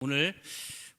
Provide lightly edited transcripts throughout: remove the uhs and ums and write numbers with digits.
오늘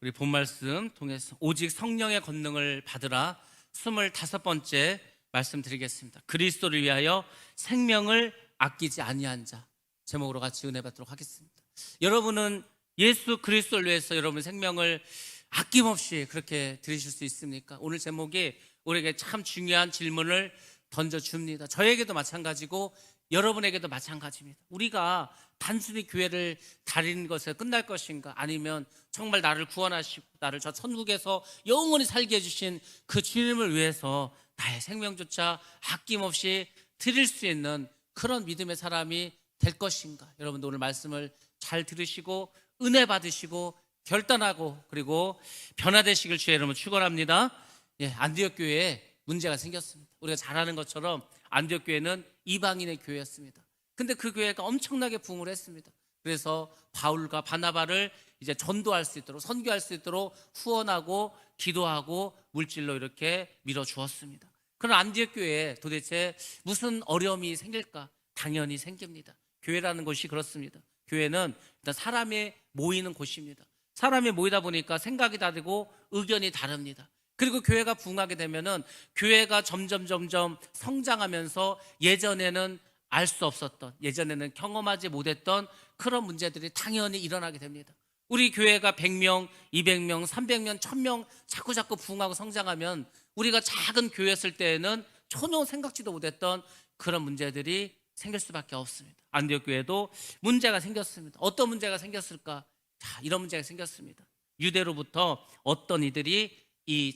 우리 본 말씀 통해서 오직 성령의 권능을 받으라 25번째 말씀 드리겠습니다. 그리스도를 위하여 생명을 아끼지 아니한 자, 제목으로 같이 은혜 받도록 하겠습니다. 여러분은 예수 그리스도를 위해서 여러분의 생명을 아낌없이 그렇게 드리실 수 있습니까? 오늘 제목이 우리에게 참 중요한 질문을 던져줍니다. 저에게도 마찬가지고 여러분에게도 마찬가지입니다. 우리가 단순히 교회를 다니는 것에 끝날 것인가, 아니면 정말 나를 구원하시고 나를 저 천국에서 영원히 살게 해주신 그 주님을 위해서 나의 생명조차 아낌없이 드릴 수 있는 그런 믿음의 사람이 될 것인가. 여러분도 오늘 말씀을 잘 들으시고 은혜 받으시고 결단하고 그리고 변화되시길 주의 이름으로 축원합니다. 안디옥 교회에 문제가 생겼습니다. 우리가 잘 아는 것처럼 안디옥 교회는 이방인의 교회였습니다. 근데 그 교회가 엄청나게 부흥을 했습니다. 그래서 바울과 바나바를 이제 전도할 수 있도록, 선교할 수 있도록 후원하고 기도하고 물질로 이렇게 밀어주었습니다. 그런 안디옥 교회에 도대체 무슨 어려움이 생길까? 당연히 생깁니다. 교회라는 곳이 그렇습니다. 교회는 일단 사람이 모이는 곳입니다. 사람이 모이다 보니까 생각이 다르고 의견이 다릅니다. 그리고 교회가 부흥하게 되면은 교회가 점점 성장하면서 예전에는 알 수 없었던, 예전에는 경험하지 못했던 그런 문제들이 당연히 일어나게 됩니다. 우리 교회가 100명, 200명, 300명, 1000명 자꾸 부흥하고 성장하면 우리가 작은 교회였을 때에는 전혀 생각지도 못했던 그런 문제들이 생길 수밖에 없습니다. 안디옥 교회도 문제가 생겼습니다. 어떤 문제가 생겼을까? 이런 문제가 생겼습니다. 유대로부터 어떤 이들이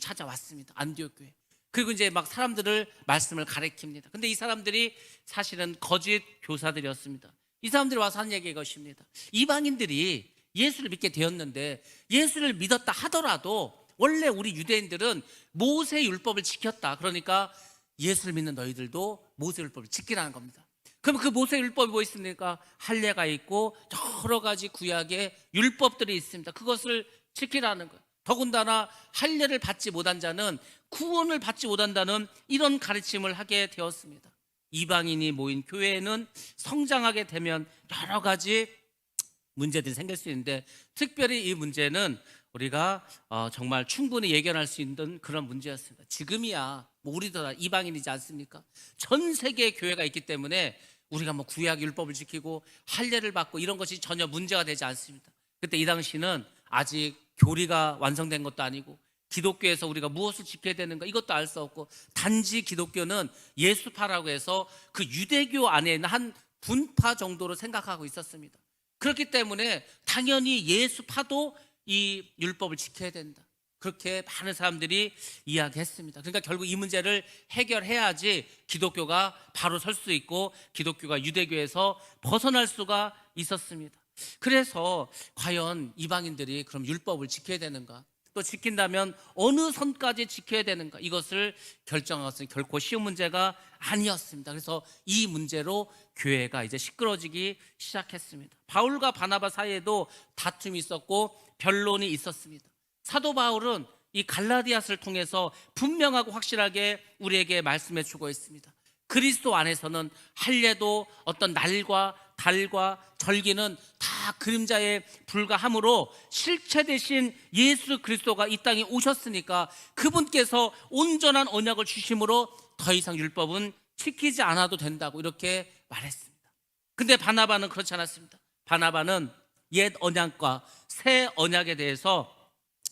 찾아왔습니다. 안디옥 교회. 그리고 이제 막 사람들을 말씀을 가르칩니다. 근데 이 사람들이 사실은 거짓 교사들이었습니다. 이 사람들이 와서 한 얘기가 이것입니다. 이방인들이 예수를 믿게 되었는데, 예수를 믿었다 하더라도 원래 우리 유대인들은 모세 율법을 지켰다. 그러니까 예수를 믿는 너희들도 모세 율법을 지키라는 겁니다. 그럼 그 모세 율법이 뭐 있습니까? 할례가 있고 여러 가지 구약의 율법들이 있습니다. 그것을 지키라는 거예요. 더군다나 할례를 받지 못한 자는 구원을 받지 못한다는 이런 가르침을 하게 되었습니다. 이방인이 모인 교회에는 성장하게 되면 여러 가지 문제들이 생길 수 있는데, 특별히 이 문제는 우리가 정말 충분히 예견할 수 있는 그런 문제였습니다. 지금이야 우리도 다 이방인이지 않습니까? 전 세계에 교회가 있기 때문에 우리가 구약 율법을 지키고 할례를 받고 이런 것이 전혀 문제가 되지 않습니다. 그때 이 당시는 아직 교리가 완성된 것도 아니고, 기독교에서 우리가 무엇을 지켜야 되는가 이것도 알 수 없고, 단지 기독교는 예수파라고 해서 그 유대교 안에 있는 한 분파 정도로 생각하고 있었습니다. 그렇기 때문에 당연히 예수파도 이 율법을 지켜야 된다, 그렇게 많은 사람들이 이야기했습니다. 그러니까 결국 이 문제를 해결해야지 기독교가 바로 설 수 있고 기독교가 유대교에서 벗어날 수가 있었습니다. 그래서 과연 이방인들이 그럼 율법을 지켜야 되는가, 또 지킨다면 어느 선까지 지켜야 되는가, 이것을 결정한 것은 결코 쉬운 문제가 아니었습니다. 그래서 이 문제로 교회가 이제 시끄러지기 시작했습니다. 바울과 바나바 사이에도 다툼이 있었고 변론이 있었습니다. 사도 바울은 이 갈라디아서를 통해서 분명하고 확실하게 우리에게 말씀해 주고 있습니다. 그리스도 안에서는 할례도 어떤 날과 달과 절기는 다 그림자에 불과하므로 실체 대신 예수 그리스도가 이 땅에 오셨으니까 그분께서 온전한 언약을 주심으로 더 이상 율법은 지키지 않아도 된다고 이렇게 말했습니다. 근데 바나바는 그렇지 않았습니다. 바나바는 옛 언약과 새 언약에 대해서,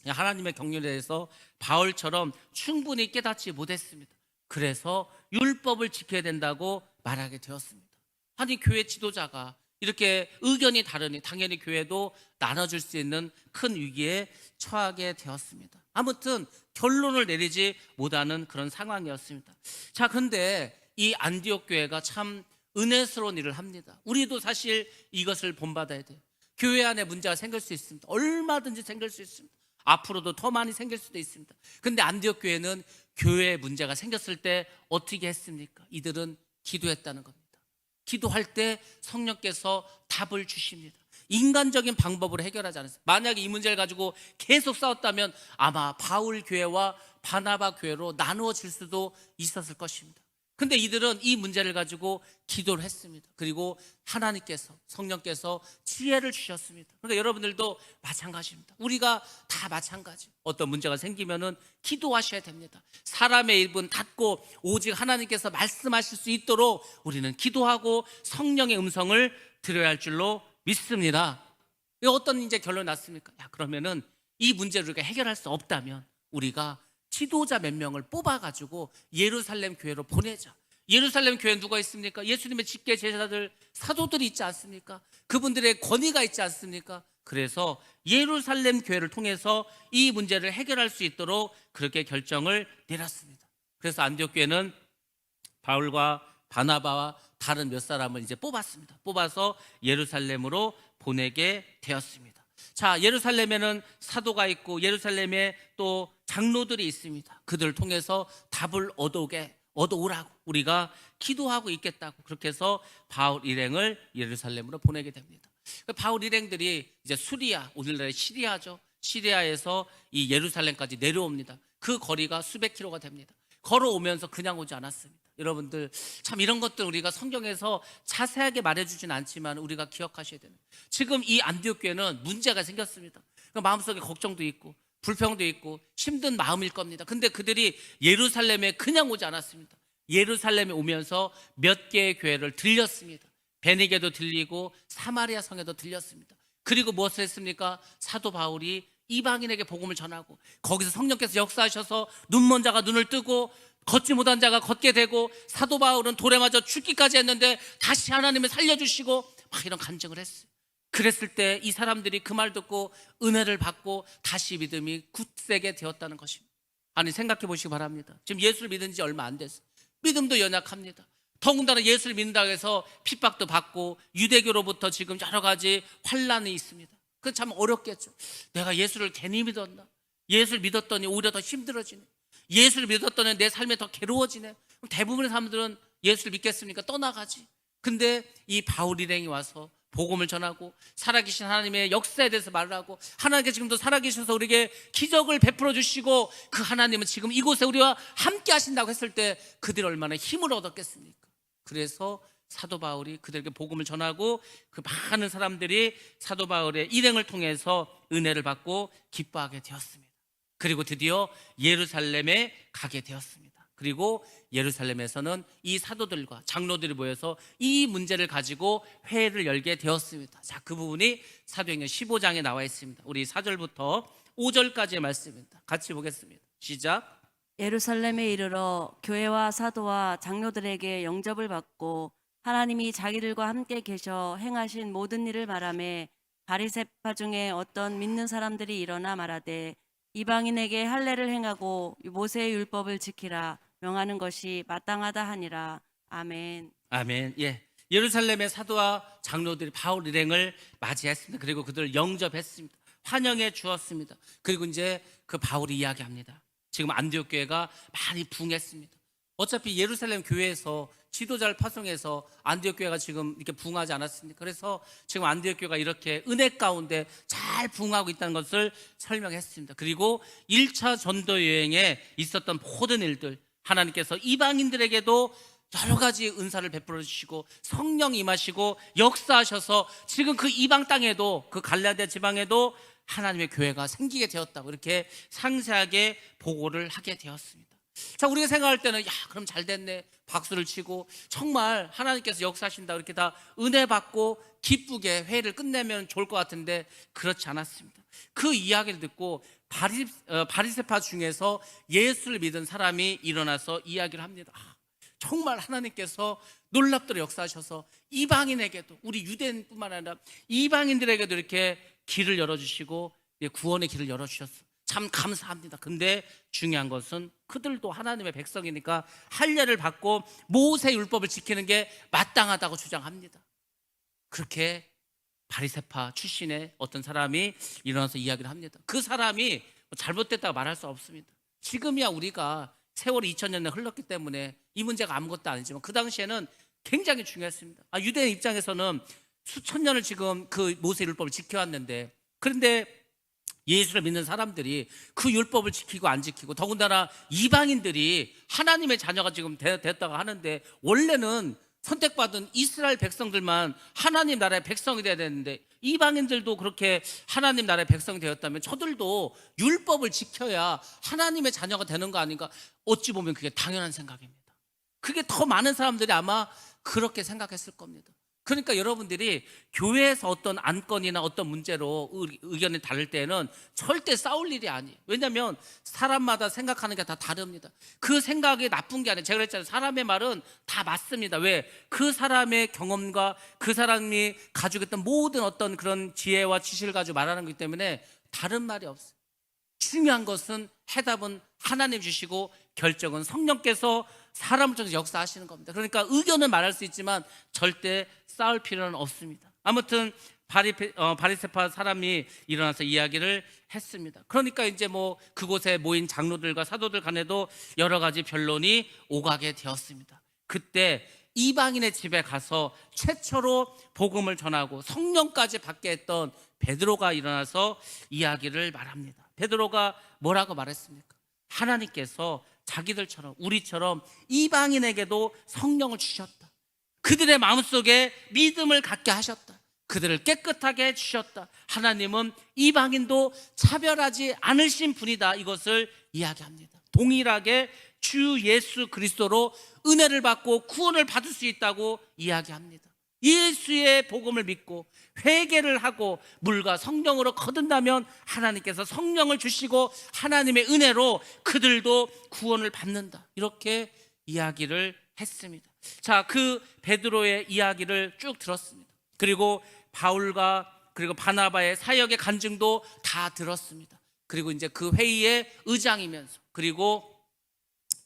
하나님의 경륜에 대해서 바울처럼 충분히 깨닫지 못했습니다. 그래서 율법을 지켜야 된다고 말하게 되었습니다. 아니, 교회 지도자가 이렇게 의견이 다르니 당연히 교회도 나눠줄 수 있는 큰 위기에 처하게 되었습니다. 아무튼 결론을 내리지 못하는 그런 상황이었습니다. 자, 그런데 이 안디옥 교회가 참 은혜스러운 일을 합니다. 우리도 사실 이것을 본받아야 돼요. 교회 안에 문제가 생길 수 있습니다. 얼마든지 생길 수 있습니다. 앞으로도 더 많이 생길 수도 있습니다. 근데 안디옥 교회는 교회에 문제가 생겼을 때 어떻게 했습니까? 이들은 기도했다는 겁니다. 기도할 때 성령께서 답을 주십니다. 인간적인 방법으로 해결하지 않았어요. 만약에 이 문제를 가지고 계속 싸웠다면 아마 바울 교회와 바나바 교회로 나누어질 수도 있었을 것입니다. 근데 이들은 이 문제를 가지고 기도를 했습니다. 그리고 하나님께서, 성령께서 지혜를 주셨습니다. 그러니까 여러분들도 마찬가지입니다. 우리가 다 마찬가지. 어떤 문제가 생기면은 기도하셔야 됩니다. 사람의 입은 닫고 오직 하나님께서 말씀하실 수 있도록 우리는 기도하고 성령의 음성을 들어야 할 줄로 믿습니다. 어떤 이제 결론이 났습니까? 그러면은 이 문제를 우리가 해결할 수 없다면 우리가 지도자 몇 명을 뽑아가지고 예루살렘 교회로 보내자. 예루살렘 교회에 누가 있습니까? 예수님의 직계 제자들, 사도들이 있지 않습니까? 그분들의 권위가 있지 않습니까? 그래서 예루살렘 교회를 통해서 이 문제를 해결할 수 있도록 그렇게 결정을 내렸습니다. 그래서 안디옥 교회는 바울과 바나바와 다른 몇 사람을 이제 뽑았습니다. 뽑아서 예루살렘으로 보내게 되었습니다. 자, 예루살렘에는 사도가 있고 예루살렘에 또 장로들이 있습니다. 그들을 통해서 답을 얻어오라고 우리가 기도하고 있겠다고 그렇게 해서 바울 일행을 예루살렘으로 보내게 됩니다. 바울 일행들이 이제 수리아, 오늘날의 시리아죠. 시리아에서 이 예루살렘까지 내려옵니다. 그 거리가 수백 킬로가 됩니다. 걸어오면서 그냥 오지 않았습니다. 여러분들 참 이런 것들 우리가 성경에서 자세하게 말해주진 않지만 우리가 기억하셔야 되는, 지금 이 안디옥 교회는 문제가 생겼습니다. 마음속에 걱정도 있고 불평도 있고 힘든 마음일 겁니다. 근데 그들이 예루살렘에 그냥 오지 않았습니다. 예루살렘에 오면서 몇 개의 교회를 들렸습니다. 베니게도 들리고 사마리아 성에도 들렸습니다. 그리고 무엇을 했습니까? 사도 바울이 이방인에게 복음을 전하고 거기서 성령께서 역사하셔서 눈먼 자가 눈을 뜨고 걷지 못한 자가 걷게 되고 사도 바울은 돌에 맞아 죽기까지 했는데 다시 하나님을 살려주시고 막 이런 간증을 했어요. 그랬을 때 이 사람들이 그 말 듣고 은혜를 받고 다시 믿음이 굳세게 되었다는 것입니다. 아니 생각해 보시기 바랍니다. 지금 예수를 믿은 지 얼마 안 됐어요. 믿음도 연약합니다. 더군다나 예수를 믿는다고 해서 핍박도 받고 유대교로부터 지금 여러 가지 환란이 있습니다. 그건 참 어렵겠죠. 내가 예수를 괜히 믿었나? 예수를 믿었더니 오히려 더 힘들어지네. 예수를 믿었더니 내 삶이 더 괴로워지네. 그럼 대부분의 사람들은 예수를 믿겠습니까? 떠나가지. 근데 이 바울 일행이 와서 복음을 전하고 살아계신 하나님의 역사에 대해서 말을 하고 하나님께 지금도 살아계셔서 우리에게 기적을 베풀어 주시고 그 하나님은 지금 이곳에 우리와 함께 하신다고 했을 때 그들이 얼마나 힘을 얻었겠습니까? 그래서 사도 바울이 그들에게 복음을 전하고 그 많은 사람들이 사도 바울의 일행을 통해서 은혜를 받고 기뻐하게 되었습니다. 그리고 드디어 예루살렘에 가게 되었습니다. 그리고 예루살렘에서는 이 사도들과 장로들이 모여서 이 문제를 가지고 회의를 열게 되었습니다. 자, 그 부분이 사도행전 15장에 나와 있습니다. 우리 4절부터 5절까지의 말씀입니다. 같이 보겠습니다. 시작. 예루살렘에 이르러 교회와 사도와 장로들에게 영접을 받고 하나님이 자기들과 함께 계셔 행하신 모든 일을 말하매 바리새파 중에 어떤 믿는 사람들이 일어나 말하되 이방인에게 할례를 행하고 모세의 율법을 지키라 명하는 것이 마땅하다 하니라. 아멘. 아멘. 예. 예루살렘의 사도와 장로들이 바울 일행을 맞이했습니다. 그리고 그들을 영접했습니다. 환영해 주었습니다. 그리고 이제 그 바울이 이야기합니다. 지금 안디옥 교회가 많이 부흥했습니다. 어차피 예루살렘 교회에서 지도자를 파송해서 안디옥 교회가 지금 이렇게 부흥하지 않았습니까? 그래서 지금 안디옥 교회가 이렇게 은혜 가운데 잘 부흥하고 있다는 것을 설명했습니다. 그리고 1차 전도 여행에 있었던 모든 일들, 하나님께서 이방인들에게도 여러 가지 은사를 베풀어 주시고 성령 임하시고 역사하셔서 지금 그 이방 땅에도, 그 갈라디아 지방에도 하나님의 교회가 생기게 되었다고 이렇게 상세하게 보고를 하게 되었습니다. 자, 우리가 생각할 때는 그럼 잘 됐네, 박수를 치고 정말 하나님께서 역사하신다 이렇게 다 은혜 받고 기쁘게 회의를 끝내면 좋을 것 같은데 그렇지 않았습니다. 그 이야기를 듣고 바리새파 중에서 예수를 믿은 사람이 일어나서 이야기를 합니다. 정말 하나님께서 놀랍도록 역사하셔서 이방인에게도, 우리 유대인뿐만 아니라 이방인들에게도 이렇게 길을 열어주시고 구원의 길을 열어주셨어요. 참 감사합니다. 근데 중요한 것은 그들도 하나님의 백성이니까 할례를 받고 모세 율법을 지키는 게 마땅하다고 주장합니다. 그렇게 바리새파 출신의 어떤 사람이 일어나서 이야기를 합니다. 그 사람이 잘못됐다고 말할 수 없습니다. 지금이야 우리가 세월이 2000년에 흘렀기 때문에 이 문제가 아무것도 아니지만 그 당시에는 굉장히 중요했습니다. 유대인 입장에서는 수천 년을 지금 그 모세 율법을 지켜왔는데, 그런데 예수를 믿는 사람들이 그 율법을 지키고 안 지키고, 더군다나 이방인들이 하나님의 자녀가 지금 됐다고 하는데, 원래는 선택받은 이스라엘 백성들만 하나님 나라의 백성이 돼야 되는데, 이방인들도 그렇게 하나님 나라의 백성이 되었다면 저들도 율법을 지켜야 하나님의 자녀가 되는 거 아닌가? 어찌 보면 그게 당연한 생각입니다. 그게 더 많은 사람들이 아마 그렇게 생각했을 겁니다. 그러니까 여러분들이 교회에서 어떤 안건이나 어떤 문제로 의견이 다를 때는 절대 싸울 일이 아니에요. 왜냐하면 사람마다 생각하는 게 다 다릅니다. 그 생각이 나쁜 게 아니에요. 제가 그랬잖아요. 사람의 말은 다 맞습니다. 왜? 그 사람의 경험과 그 사람이 가지고 있던 모든 어떤 그런 지혜와 지식을 가지고 말하는 거기 때문에 다른 말이 없어요. 중요한 것은 해답은 하나님 주시고 결정은 성령께서 사람을 통해서 역사하시는 겁니다. 그러니까 의견은 말할 수 있지만 절대 싸울 필요는 없습니다. 아무튼 바리새파 사람이 일어나서 이야기를 했습니다. 그러니까 이제 뭐 그곳에 모인 장로들과 사도들 간에도 여러 가지 변론이 오가게 되었습니다. 그때 이방인의 집에 가서 최초로 복음을 전하고 성령까지 받게 했던 베드로가 일어나서 이야기를 말합니다. 베드로가 뭐라고 말했습니까? 하나님께서 자기들처럼, 우리처럼 이방인에게도 성령을 주셨다. 그들의 마음속에 믿음을 갖게 하셨다. 그들을 깨끗하게 해주셨다. 하나님은 이방인도 차별하지 않으신 분이다. 이것을 이야기합니다. 동일하게 주 예수 그리스도로 은혜를 받고 구원을 받을 수 있다고 이야기합니다. 예수의 복음을 믿고 회개를 하고 물과 성령으로 거듭나면 하나님께서 성령을 주시고 하나님의 은혜로 그들도 구원을 받는다. 이렇게 이야기를 했습니다. 자, 그 베드로의 이야기를 쭉 들었습니다. 그리고 바울과 그리고 바나바의 사역의 간증도 다 들었습니다. 그리고 이제 그 회의의 의장이면서, 그리고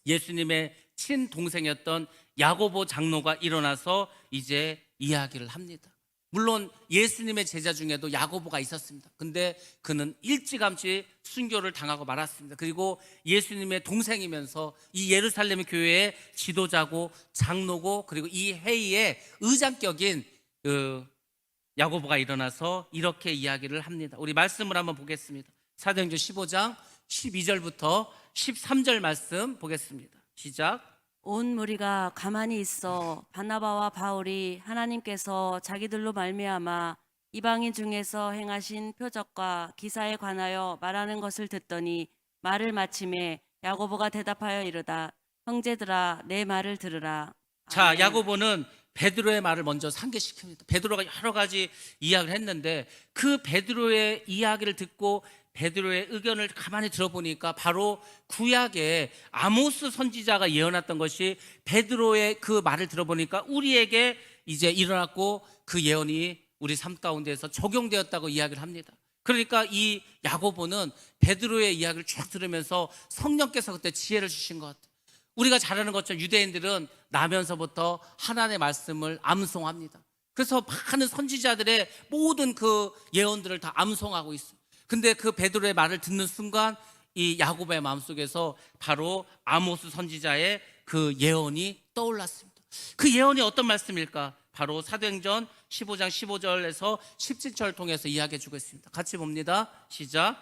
예수님의 친동생이었던 야고보 장로가 일어나서 이제 이야기를 합니다. 물론 예수님의 제자 중에도 야고보가 있었습니다. 근데 그는 일찌감치 순교를 당하고 말았습니다. 그리고 예수님의 동생이면서 이 예루살렘 교회의 지도자고 장로고, 그리고 이 회의의 의장격인 야고보가 일어나서 이렇게 이야기를 합니다. 우리 말씀을 한번 보겠습니다. 사도행전 15장 12절부터 13절 말씀 보겠습니다. 시작. 온 무리가 가만히 있어 바나바와 바울이 하나님께서 자기들로 말미암아 이방인 중에서 행하신 표적과 기사에 관하여 말하는 것을 듣더니 말을 마침에 야고보가 대답하여 이르다. 형제들아, 내 말을 들으라. 자, 아멘. 야고보는 베드로의 말을 먼저 상기시킵니다. 베드로가 여러 가지 이야기를 했는데 그 베드로의 이야기를 듣고 베드로의 의견을 가만히 들어보니까 바로 구약에 아모스 선지자가 예언했던 것이 베드로의 그 말을 들어보니까 우리에게 이제 일어났고 그 예언이 우리 삶 가운데에서 적용되었다고 이야기를 합니다. 그러니까 이 야고보는 베드로의 이야기를 쭉 들으면서 성령께서 그때 지혜를 주신 것 같아요. 우리가 잘 아는 것처럼 유대인들은 나면서부터 하나님의 말씀을 암송합니다. 그래서 많은 선지자들의 모든 그 예언들을 다 암송하고 있어요. 근데 그 베드로의 말을 듣는 순간 이 야고보의 마음속에서 바로 아모스 선지자의 그 예언이 떠올랐습니다. 그 예언이 어떤 말씀일까? 바로 사도행전 15장 15절에서 17절 통해서 이야기해 주고 있습니다. 같이 봅니다. 시작.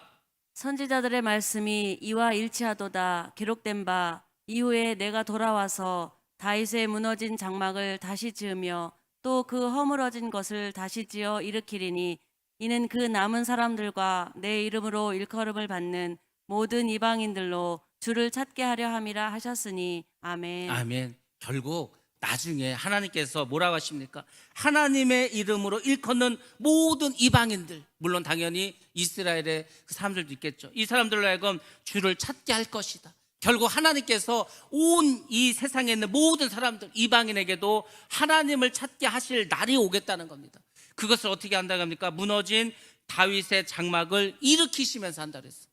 선지자들의 말씀이 이와 일치하도다. 기록된 바 이후에 내가 돌아와서 다윗의 무너진 장막을 다시 지으며 또 그 허물어진 것을 다시 지어 일으키리니 이는 그 남은 사람들과 내 이름으로 일컬음을 받는 모든 이방인들로 주를 찾게 하려 함이라 하셨으니 아멘. 아멘. 결국 나중에 하나님께서 뭐라고 하십니까? 하나님의 이름으로 일컫는 모든 이방인들, 물론 당연히 이스라엘의 그 사람들도 있겠죠. 이 사람들로 하여금 주를 찾게 할 것이다. 결국 하나님께서 온 이 세상에 있는 모든 사람들, 이방인에게도 하나님을 찾게 하실 날이 오겠다는 겁니다. 그것을 어떻게 한다고 합니까? 무너진 다윗의 장막을 일으키시면서 한다 그랬어요.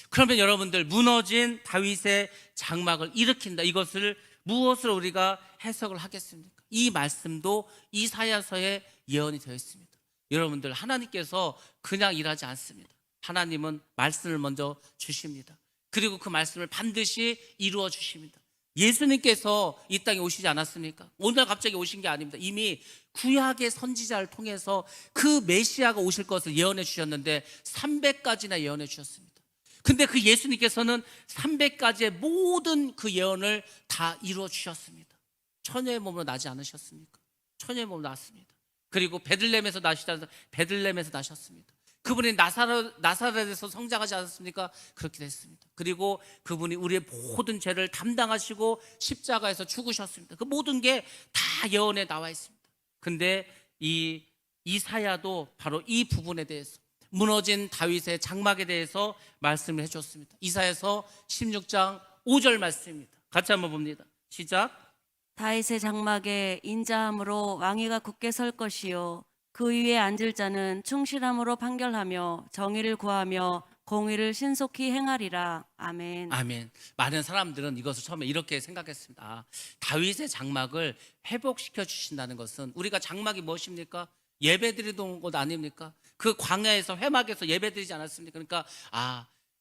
그러면 여러분들, 무너진 다윗의 장막을 일으킨다, 이것을 무엇으로 우리가 해석을 하겠습니까? 이 말씀도 이사야서에 예언이 되어 있습니다. 여러분들, 하나님께서 그냥 일하지 않습니다. 하나님은 말씀을 먼저 주십니다. 그리고 그 말씀을 반드시 이루어 주십니다. 예수님께서 이 땅에 오시지 않았습니까? 오늘 갑자기 오신 게 아닙니다. 이미 구약의 선지자를 통해서 그 메시아가 오실 것을 예언해 주셨는데 300가지나 예언해 주셨습니다. 근데 그 예수님께서는 300가지의 모든 그 예언을 다 이루어 주셨습니다. 처녀의 몸으로 나지 않으셨습니까? 처녀의 몸으로 났습니다. 그리고 베들레헴에서 나시다 베들레헴에서 나셨습니다. 그분이 나사렛에서 성장하지 않았습니까? 그렇게 됐습니다. 그리고 그분이 우리의 모든 죄를 담당하시고 십자가에서 죽으셨습니다. 그 모든 게 다 예언에 나와 있습니다. 근데 이 이사야도 바로 이 부분에 대해서, 무너진 다윗의 장막에 대해서 말씀을 해줬습니다. 이사야서 16장 5절 말씀입니다. 같이 한번 봅니다. 시작. 다윗의 장막에 인자함으로 왕위가 굳게 설 것이요 그 위에 앉을 자는 충실함으로 판결하며 정의를 구하며 공의를 신속히 행하리라. 아멘. 아멘. 많은 사람들은 이것을 처음에 이렇게 생각했습니다. 아, 다윗의 장막을 회복시켜 주신다는 것은, 우리가 장막이 무엇입니까? 예배드리던 곳 아닙니까? 그 광야에서 회막에서 예배드리지 않았습니까? 그러니까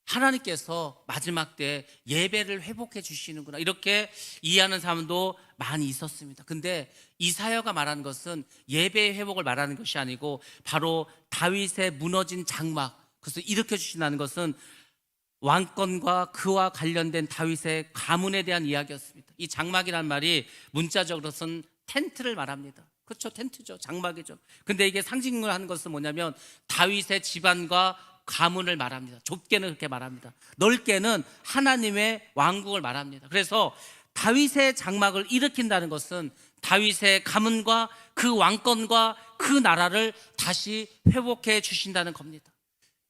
하나님께서 마지막 때 예배를 회복해 주시는구나, 이렇게 이해하는 사람도 많이 있었습니다. 근데 이사야가 말하는 것은 예배의 회복을 말하는 것이 아니고 바로 다윗의 무너진 장막, 그래서 일으켜 주신다는 것은 왕권과 그와 관련된 다윗의 가문에 대한 이야기였습니다. 이 장막이라는 말이 문자적으로는 텐트를 말합니다. 그렇죠, 텐트죠, 장막이죠. 근데 이게 상징을 하는 것은 뭐냐면 다윗의 집안과 가문을 말합니다. 좁게는 그렇게 말합니다. 넓게는 하나님의 왕국을 말합니다. 그래서 다윗의 장막을 일으킨다는 것은 다윗의 가문과 그 왕권과 그 나라를 다시 회복해 주신다는 겁니다.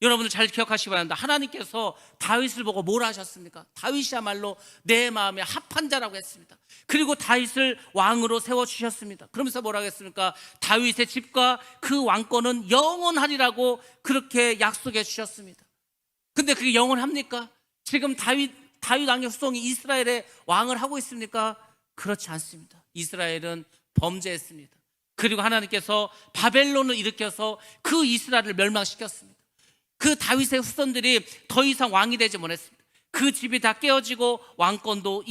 여러분들 잘 기억하시기 바랍니다. 하나님께서 다윗을 보고 뭘 하셨습니까? 다윗이야말로 내 마음에 합한 자라고 했습니다. 그리고 다윗을 왕으로 세워주셨습니다. 그러면서 뭐라고 했습니까? 다윗의 집과 그 왕권은 영원하리라고 그렇게 약속해 주셨습니다. 근데 그게 영원합니까? 지금 다윗 왕의 후손이 이스라엘의 왕을 하고 있습니까? 그렇지 않습니다. 이스라엘은 범죄했습니다. 그리고 하나님께서 바벨론을 일으켜서 그 이스라엘을 멸망시켰습니다. 그 다윗의 후손들이 더 이상 왕이 되지 못했습니다. 그 집이 다 깨어지고 왕권도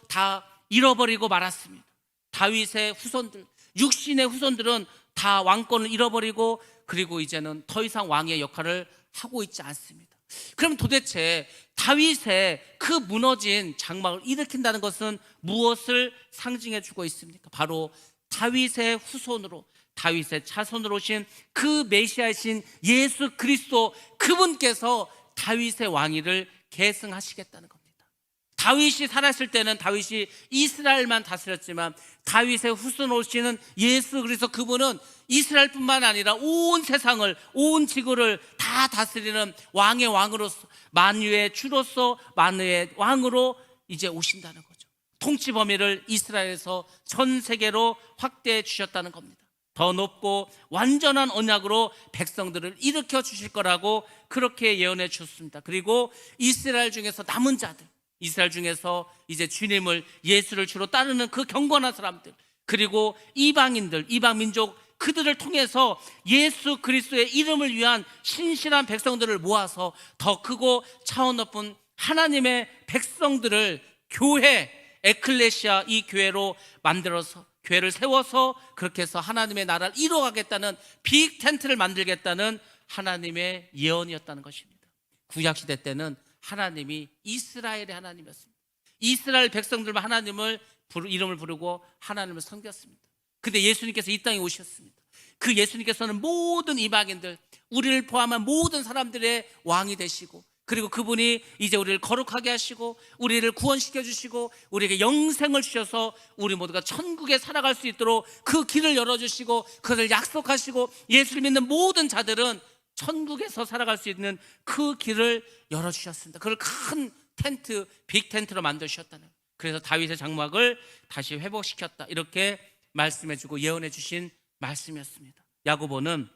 다 잃어버리고 말았습니다. 다윗의 후손들, 육신의 후손들은 다 왕권을 잃어버리고 그리고 이제는 더 이상 왕의 역할을 하고 있지 않습니다. 그럼 도대체 다윗의 그 무너진 장막을 일으킨다는 것은 무엇을 상징해 주고 있습니까? 바로 다윗의 후손으로, 다윗의 차손으로 오신 그 메시아이신 예수 그리스도, 그분께서 다윗의 왕위를 계승하시겠다는 겁니다. 다윗이 살았을 때는 다윗이 이스라엘만 다스렸지만 다윗의 후손으로 오시는 예수 그리스도, 그분은 이스라엘뿐만 아니라 온 세상을, 온 지구를 다 다스리는 왕의 왕으로서, 만유의 주로서 만유의 왕으로 이제 오신다는 거죠. 통치 범위를 이스라엘에서 전 세계로 확대해 주셨다는 겁니다. 더 높고 완전한 언약으로 백성들을 일으켜 주실 거라고 그렇게 예언해 주셨습니다. 그리고 이스라엘 중에서 남은 자들, 이스라엘 중에서 이제 주님을, 예수를 주로 따르는 그 경건한 사람들, 그리고 이방인들, 이방 민족, 그들을 통해서 예수 그리스도의 이름을 위한 신실한 백성들을 모아서 더 크고 차원 높은 하나님의 백성들을 교회, 에클레시아, 이 교회로 만들어서, 교회를 세워서 그렇게 해서 하나님의 나라를 이루어가겠다는, 빅 텐트를 만들겠다는 하나님의 예언이었다는 것입니다. 구약시대 때는 하나님이 이스라엘의 하나님이었습니다. 이스라엘 백성들만 하나님을 이름을 부르고 하나님을 섬겼습니다. 근데 예수님께서 이 땅에 오셨습니다. 그 예수님께서는 모든 이방인들, 우리를 포함한 모든 사람들의 왕이 되시고, 그리고 그분이 이제 우리를 거룩하게 하시고 우리를 구원시켜 주시고 우리에게 영생을 주셔서 우리 모두가 천국에 살아갈 수 있도록 그 길을 열어주시고 그것을 약속하시고, 예수를 믿는 모든 자들은 천국에서 살아갈 수 있는 그 길을 열어주셨습니다. 그걸 큰 텐트, 빅 텐트로 만드셨다는 거예요. 그래서 다윗의 장막을 다시 회복시켰다, 이렇게 말씀해주고 예언해 주신 말씀이었습니다. 야고보는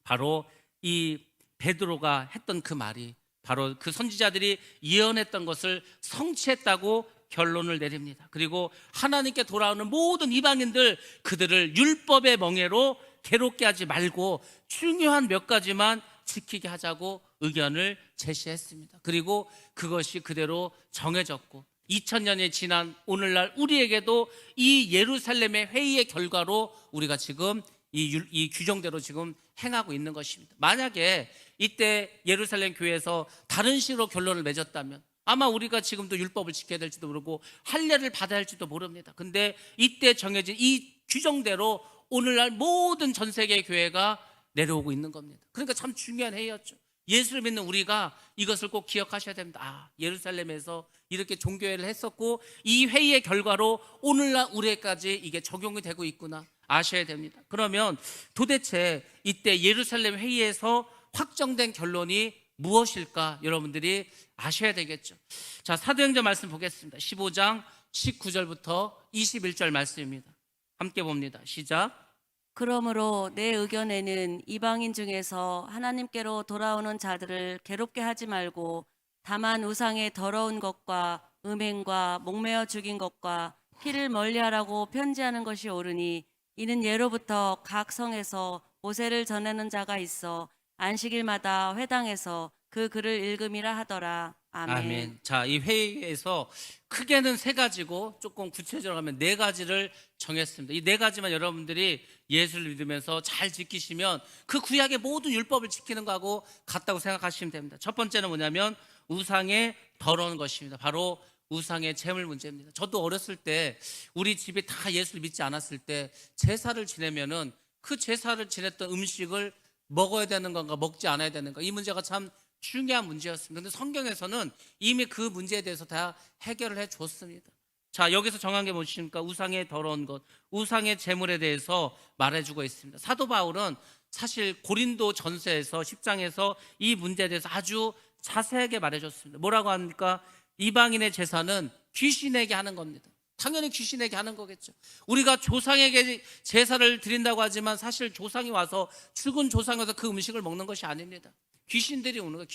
바로 이 베드로가 했던 그 말이 바로 그 선지자들이 예언했던 것을 성취했다고 결론을 내립니다. 그리고 하나님께 돌아오는 모든 이방인들, 그들을 율법의 멍에로 괴롭게 하지 말고 중요한 몇 가지만 지키게 하자고 의견을 제시했습니다. 그리고 그것이 그대로 정해졌고 2000년이 지난 오늘날 우리에게도 이 예루살렘의 회의의 결과로 우리가 지금 이 규정대로 지금 행하고 있는 것입니다. 만약에 이때 예루살렘 교회에서 다른 식으로 결론을 맺었다면 아마 우리가 지금도 율법을 지켜야 될지도 모르고 할례를 받아야 할지도 모릅니다. 근데 이때 정해진 이 규정대로 오늘날 모든 전 세계 교회가 내려오고 있는 겁니다. 그러니까 참 중요한 회의였죠. 예수를 믿는 우리가 이것을 꼭 기억하셔야 됩니다. 아, 예루살렘에서 이렇게 종교회를 했었고 이 회의의 결과로 오늘날 우리에까지 이게 적용이 되고 있구나 아셔야 됩니다. 그러면 도대체 이때 예루살렘 회의에서 확정된 결론이 무엇일까 여러분들이 아셔야 되겠죠. 자, 사도행전 말씀 보겠습니다. 15장 19절부터 21절 말씀입니다. 함께 봅니다. 시작. 그러므로 내 의견에는 이방인 중에서 하나님께로 돌아오는 자들을 괴롭게 하지 말고 다만 우상의 더러운 것과 음행과 목매어 죽인 것과 피를 멀리하라고 편지하는 것이 옳으니 이는 예로부터 각 성에서 모세를 전하는 자가 있어 안식일마다 회당에서 그 글을 읽음이라 하더라. 아멘. 아멘. 자, 이 회의에서 크게는 세 가지고 조금 구체적으로 하면 네 가지를 정했습니다. 이 네 가지만 여러분들이 예수를 믿으면서 잘 지키시면 그 구약의 모든 율법을 지키는 거하고 같다고 생각하시면 됩니다. 첫 번째는 뭐냐면 우상의 더러운 것입니다. 바로 우상의 재물 문제입니다. 저도 어렸을 때 우리 집에 다 예수를 믿지 않았을 때 제사를 지내면은 그 제사를 지냈던 음식을 먹어야 되는 건가 먹지 않아야 되는 건가 이 문제가 참 중요한 문제였습니다. 그런데 성경에서는 이미 그 문제에 대해서 다 해결을 해줬습니다. 자, 여기서 정한 게 무엇입니까? 우상의 더러운 것, 우상의 재물에 대해서 말해주고 있습니다. 사도 바울은 사실 고린도 전서에서 10장에서 이 문제에 대해서 아주 자세하게 말해줬습니다. 뭐라고 합니까? 이방인의 제사는 귀신에게 하는 겁니다. 당연히 귀신에게 하는 거겠죠. 우리가 조상에게 제사를 드린다고 하지만 사실 조상이 와서 죽은 조상이 와서 그 음식을 먹는 것이 아닙니다. 귀신들이 오는 거예요.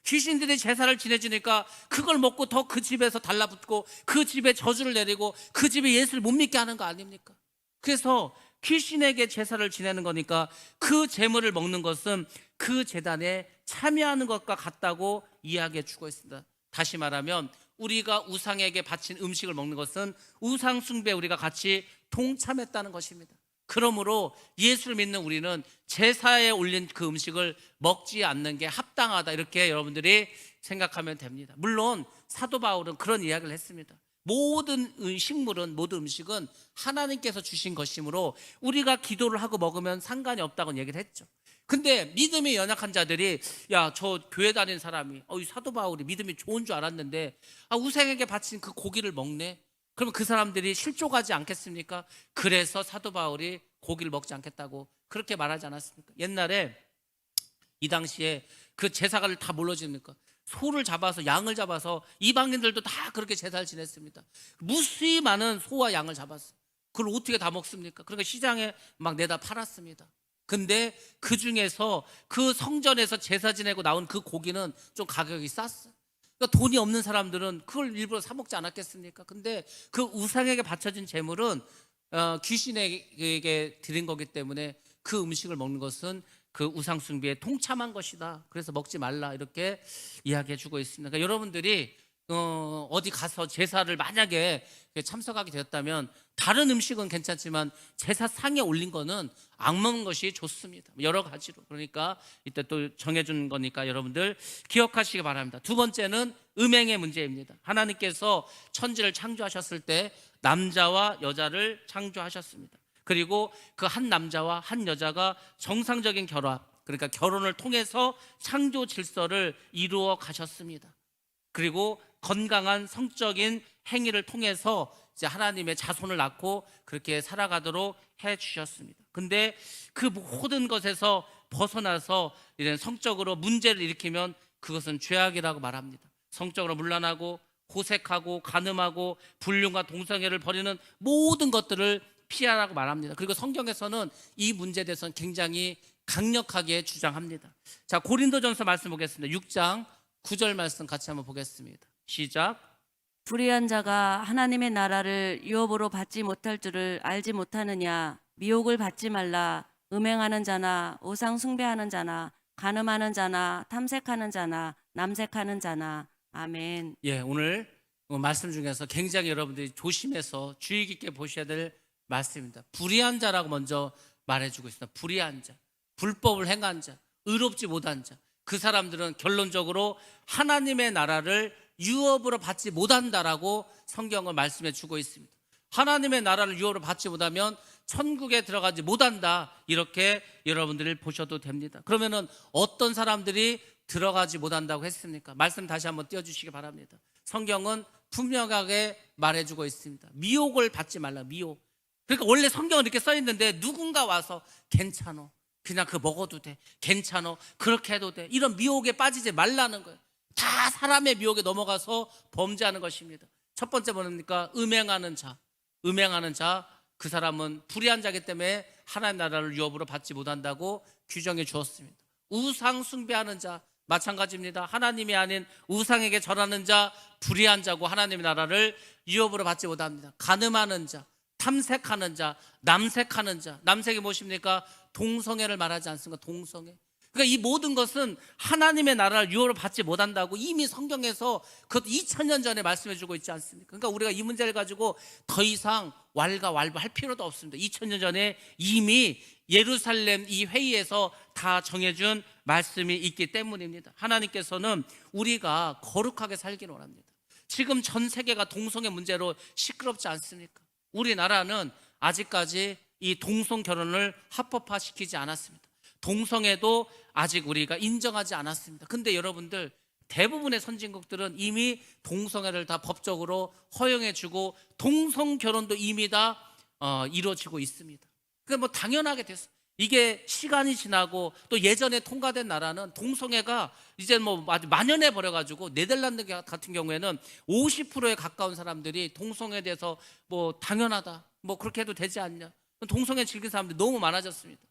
귀신들이 제사를 지내주니까 그걸 먹고 더 그 집에서 달라붙고 그 집에 저주를 내리고 그 집에 예수를 못 믿게 하는 거 아닙니까? 그래서 귀신에게 제사를 지내는 거니까 그 제물을 먹는 것은 그 제단에 참여하는 것과 같다고 이야기해 주고 있습니다. 다시 말하면 우리가 우상에게 바친 음식을 먹는 것은 우상 숭배에 우리가 같이 동참했다는 것입니다. 그러므로 예수를 믿는 우리는 제사에 올린 그 음식을 먹지 않는 게 합당하다 이렇게 여러분들이 생각하면 됩니다. 물론 사도 바울은 그런 이야기를 했습니다. 모든 식물은 모든 음식은 하나님께서 주신 것이므로 우리가 기도를 하고 먹으면 상관이 없다고 얘기를 했죠. 근데 믿음이 연약한 자들이 야, 저 교회 다니는 사람이 이 사도 바울이 믿음이 좋은 줄 알았는데 우상에게 바친 그 고기를 먹네. 그러면 그 사람들이 실족하지 않겠습니까? 그래서 사도 바울이 고기를 먹지 않겠다고 그렇게 말하지 않았습니까? 옛날에 이 당시에 그 제사가를 다 뭘로 지냅니까? 소를 잡아서 양을 잡아서 이방인들도 다 그렇게 제사를 지냈습니다. 무수히 많은 소와 양을 잡았어요. 그걸 어떻게 다 먹습니까? 그러니까 시장에 막 내다 팔았습니다. 근데 그 중에서 그 성전에서 제사 지내고 나온 그 고기는 좀 가격이 쌌어요. 그러니까 돈이 없는 사람들은 그걸 일부러 사 먹지 않았겠습니까? 근데 그 우상에게 바쳐진 제물은 귀신에게 드린 거기 때문에 그 음식을 먹는 것은 그 우상 숭배에 동참한 것이다. 그래서 먹지 말라 이렇게 이야기해 주고 있습니다. 그러니까 여러분들이 어디 가서 제사를 만약에 참석하게 되었다면 다른 음식은 괜찮지만 제사상에 올린 거는 안 먹는 것이 좋습니다. 여러 가지로. 그러니까 이때 또 정해준 거니까 여러분들 기억하시기 바랍니다. 두 번째는 음행의 문제입니다. 하나님께서 천지를 창조하셨을 때 남자와 여자를 창조하셨습니다. 그리고 그 한 남자와 한 여자가 정상적인 결합, 그러니까 결혼을 통해서 창조 질서를 이루어 가셨습니다. 그리고 건강한 성적인 행위를 통해서 이제 하나님의 자손을 낳고 그렇게 살아가도록 해 주셨습니다. 근데 그 모든 것에서 벗어나서 이런 성적으로 문제를 일으키면 그것은 죄악이라고 말합니다. 성적으로 문란하고 호색하고 간음하고 불륜과 동성애를 벌이는 모든 것들을 피하라고 말합니다. 그리고 성경에서는 이 문제에 대해서는 굉장히 강력하게 주장합니다. 자, 고린도전서 말씀 보겠습니다. 6장 9절 말씀 같이 한번 보겠습니다. 시작. 불의한 자가 하나님의 나라를 유업으로 받지 못할 줄을 알지 못하느냐. 미혹을 받지 말라. 음행하는 자나 우상 숭배하는 자나 간음하는 자나 탐색하는 자나 남색하는 자나. 아멘. 예, 오늘 말씀 중에서 굉장히 여러분들이 조심해서 주의 깊게 보셔야 될 말씀입니다. 불의한 자라고 먼저 말해주고 있습니다. 불의한 자, 불법을 행한 자, 의롭지 못한 자, 그 사람들은 결론적으로 하나님의 나라를 유업으로 받지 못한다라고 성경은 말씀해 주고 있습니다. 하나님의 나라를 유업으로 받지 못하면 천국에 들어가지 못한다, 이렇게 여러분들이 보셔도 됩니다. 그러면은 어떤 사람들이 들어가지 못한다고 했습니까? 말씀 다시 한번 띄워주시기 바랍니다. 성경은 분명하게 말해주고 있습니다. 미혹을 받지 말라, 미혹. 그러니까 원래 성경은 이렇게 써 있는데 누군가 와서 괜찮어, 그냥 그거 먹어도 돼, 괜찮어, 그렇게 해도 돼, 이런 미혹에 빠지지 말라는 거예요. 다 사람의 미혹에 넘어가서 범죄하는 것입니다. 첫 번째 뭡니까? 음행하는 자. 음행하는 자, 그 사람은 불의한 자이기 때문에 하나님 나라를 유업으로 받지 못한다고 규정해 주었습니다. 우상 숭배하는 자, 마찬가지입니다. 하나님이 아닌 우상에게 절하는 자, 불의한 자고 하나님의 나라를 유업으로 받지 못합니다. 간음하는 자, 탐색하는 자, 남색하는 자. 남색이 무엇입니까? 동성애를 말하지 않습니까? 동성애. 그러니까 이 모든 것은 하나님의 나라를 유업으로 받지 못한다고 이미 성경에서 그것도 2000년 전에 말씀해 주고 있지 않습니까? 그러니까 우리가 이 문제를 가지고 더 이상 왈가왈부할 필요도 없습니다. 2000년 전에 이미 예루살렘 이 회의에서 다 정해준 말씀이 있기 때문입니다. 하나님께서는 우리가 거룩하게 살기를 원합니다. 지금 전 세계가 동성애 문제로 시끄럽지 않습니까? 우리나라는 아직까지 이 동성 결혼을 합법화시키지 않았습니다. 동성애도 아직 우리가 인정하지 않았습니다. 근데 여러분들, 대부분의 선진국들은 이미 동성애를 다 법적으로 허용해주고 동성 결혼도 이미 다 이루어지고 있습니다. 그러니까 뭐 당연하게 됐어요. 이게 시간이 지나고 또 예전에 통과된 나라는 동성애가 이제 뭐 아주 만연해 버려가지고, 네덜란드 같은 경우에는 50%에 가까운 사람들이 동성애에 대해서 뭐 당연하다, 뭐 그렇게 해도 되지 않냐, 동성애 즐기는 사람들이 너무 많아졌습니다.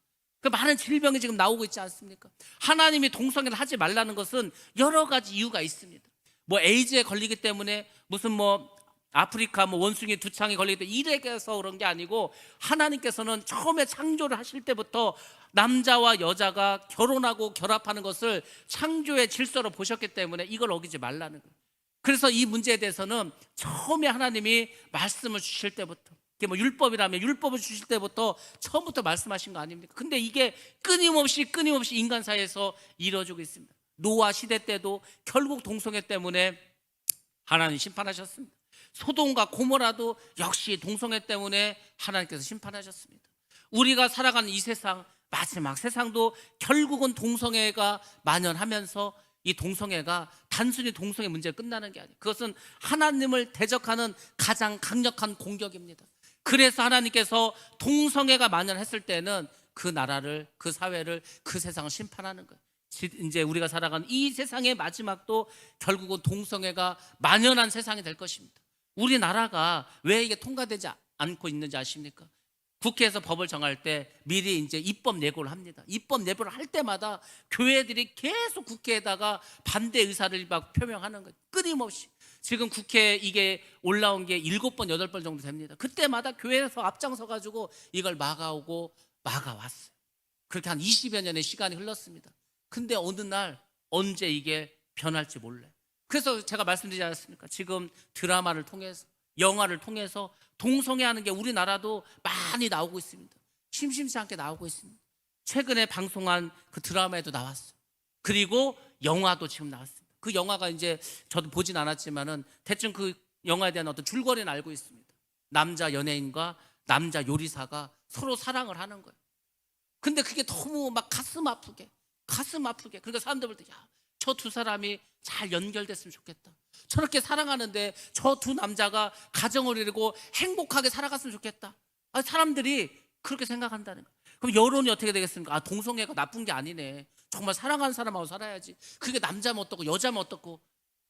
그 많은 질병이 지금 나오고 있지 않습니까? 하나님이 동성애를 하지 말라는 것은 여러 가지 이유가 있습니다. 뭐 에이즈에 걸리기 때문에, 무슨 뭐 아프리카 뭐 원숭이 두창이 걸리기 때문에 이래서 그런 게 아니고, 하나님께서는 처음에 창조를 하실 때부터 남자와 여자가 결혼하고 결합하는 것을 창조의 질서로 보셨기 때문에 이걸 어기지 말라는 거예요. 그래서 이 문제에 대해서는 처음에 하나님이 말씀을 주실 때부터, 이게 뭐 율법이라면 율법을 주실 때부터 처음부터 말씀하신 거 아닙니까? 근데 이게 끊임없이 인간 사이에서 이루어지고 있습니다. 노아 시대 때도 결국 동성애 때문에 하나님 심판하셨습니다. 소돔과 고모라도 역시 동성애 때문에 하나님께서 심판하셨습니다. 우리가 살아가는 이 세상, 마지막 세상도 결국은 동성애가 만연하면서, 이 동성애가 단순히 동성애 문제가 끝나는 게 아니에요. 그것은 하나님을 대적하는 가장 강력한 공격입니다. 그래서 하나님께서 동성애가 만연했을 때는 그 나라를, 그 사회를, 그 세상을 심판하는 거예요. 이제 우리가 살아가는 이 세상의 마지막도 결국은 동성애가 만연한 세상이 될 것입니다. 우리나라가 왜 이게 통과되지 않고 있는지 아십니까? 국회에서 법을 정할 때 미리 이제 입법 예고를 합니다. 입법 예고를 할 때마다 교회들이 계속 국회에다가 반대 의사를 막 표명하는 거예요. 끊임없이. 지금 국회에 이게 올라온 게 7번, 8번 정도 됩니다. 그때마다 교회에서 앞장서 가지고 이걸 막아오고 막아왔어요. 그렇게 한 20여 년의 시간이 흘렀습니다. 근데 어느 날 언제 이게 변할지 몰라요. 그래서 제가 말씀드리지 않았습니까? 지금 드라마를 통해서, 영화를 통해서 동성애하는 게 우리나라도 많이 나오고 있습니다. 심심치 않게 나오고 있습니다. 최근에 방송한 그 드라마에도 나왔어요. 그리고 영화도 지금 나왔습니다. 그 영화가 이제 저도 보진 않았지만은 대충 그 영화에 대한 어떤 줄거리는 알고 있습니다. 남자 연예인과 남자 요리사가 서로 사랑을 하는 거예요. 근데 그게 너무 막 가슴 아프게. 그러니까 사람들 볼 때, 야, 저 두 사람이 잘 연결됐으면 좋겠다. 저렇게 사랑하는데 저 두 남자가 가정을 이루고 행복하게 살아갔으면 좋겠다. 사람들이 그렇게 생각한다는 거예요. 그럼 여론이 어떻게 되겠습니까? 아, 동성애가 나쁜 게 아니네. 정말 사랑하는 사람하고 살아야지. 그게 남자면 어떻고 여자면 어떻고,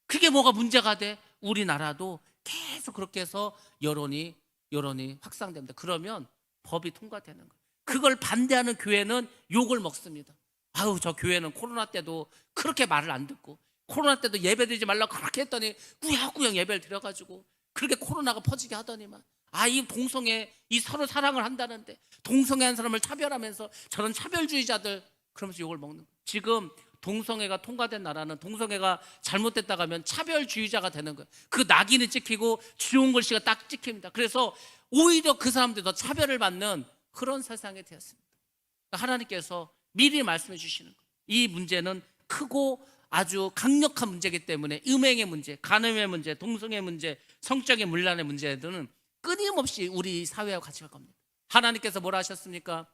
그게 뭐가 문제가 돼? 우리나라도 계속 그렇게 해서 여론이 확산됩니다. 그러면 법이 통과되는 거예요. 그걸 반대하는 교회는 욕을 먹습니다. 아유, 저 교회는 코로나 때도 그렇게 말을 안 듣고, 코로나 때도 예배 드리지 말라고 그렇게 했더니 꾸역꾸역 예배를 드려가지고 그렇게 코로나가 퍼지게 하더니만, 이 동성애, 이 서로 사랑을 한다는데 동성애한 사람을 차별하면서 저런 차별주의자들, 그러면서 욕을 먹는 거예요. 지금 동성애가 통과된 나라는 동성애가 잘못됐다고 하면 차별주의자가 되는 거예요. 그 낙인이 찍히고 주홍 글씨가 딱 찍힙니다. 그래서 오히려 그 사람들이 더 차별을 받는 그런 세상이 되었습니다. 하나님께서 미리 말씀해 주시는 거예요. 이 문제는 크고 아주 강력한 문제이기 때문에 음행의 문제, 간음의 문제, 동성애 문제, 성적인 문란의 문제들은 끊임없이 우리 사회와 같이 갈 겁니다. 하나님께서 뭐라 하셨습니까?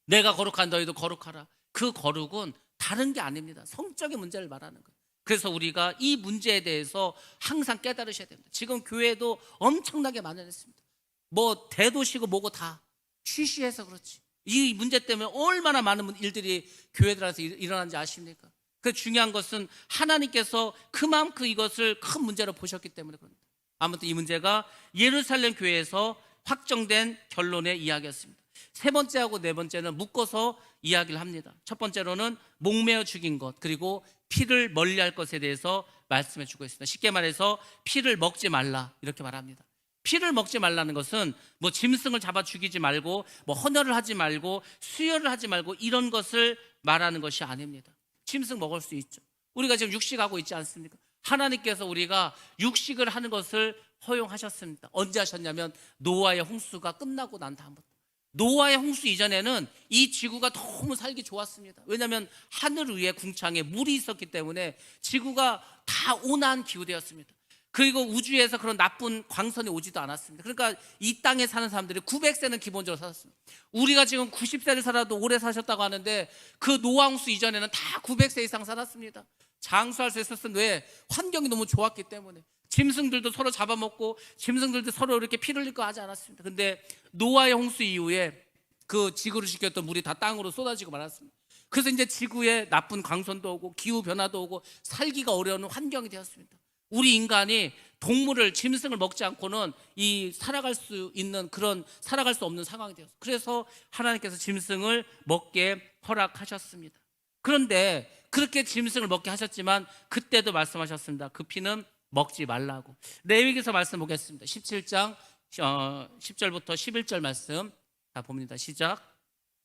내가 거룩한 너희도 거룩하라. 그 거룩은 다른 게 아닙니다. 성적인 문제를 말하는 거예요. 그래서 우리가 이 문제에 대해서 항상 깨달으셔야 됩니다. 지금 교회도 엄청나게 만연했습니다. 뭐 대도시고 뭐고 다 쉬쉬해서 그렇지. 이 문제 때문에 얼마나 많은 일들이 교회들 안에서 일어난지 아십니까? 그 중요한 것은 하나님께서 그만큼 이것을 큰 문제로 보셨기 때문에 그럽니다. 아무튼 이 문제가 예루살렘 교회에서 확정된 결론의 이야기였습니다. 세 번째하고 네 번째는 묶어서 이야기를 합니다. 첫 번째로는 목매어 죽인 것, 그리고 피를 멀리할 것에 대해서 말씀해 주고 있습니다. 쉽게 말해서 피를 먹지 말라 이렇게 말합니다. 피를 먹지 말라는 것은 뭐 짐승을 잡아 죽이지 말고 뭐 헌혈을 하지 말고 수혈을 하지 말고 이런 것을 말하는 것이 아닙니다. 짐승 먹을 수 있죠. 우리가 지금 육식하고 있지 않습니까? 하나님께서 우리가 육식을 하는 것을 허용하셨습니다. 언제 하셨냐면 노아의 홍수가 끝나고 난 다음부터. 노아의 홍수 이전에는 이 지구가 너무 살기 좋았습니다. 왜냐하면 하늘 위에 궁창에 물이 있었기 때문에 지구가 다 온화한 기후되었습니다. 그리고 우주에서 그런 나쁜 광선이 오지도 않았습니다. 그러니까 이 땅에 사는 사람들이 900세는 기본적으로 살았습니다. 우리가 지금 90세를 살아도 오래 사셨다고 하는데 그 노아 홍수 이전에는 다 900세 이상 살았습니다. 장수할 수 있었던 왜? 환경이 너무 좋았기 때문에. 짐승들도 서로 잡아먹고 짐승들도 서로 이렇게 피를 흘리고 하지 않았습니다. 근데 노아의 홍수 이후에 그 지구를 지켰던 물이 다 땅으로 쏟아지고 말았습니다. 그래서 이제 지구에 나쁜 광선도 오고 기후 변화도 오고 살기가 어려운 환경이 되었습니다. 우리 인간이 동물을 짐승을 먹지 않고는 이 살아갈 수 있는 그런 살아갈 수 없는 상황이 되었어요. 그래서 하나님께서 짐승을 먹게 허락하셨습니다. 그런데 그렇게 짐승을 먹게 하셨지만 그때도 말씀하셨습니다. 그 피는 먹지 말라고. 레위기서 말씀 보겠습니다. 17장 10절부터 11절 말씀 다 봅니다. 시작.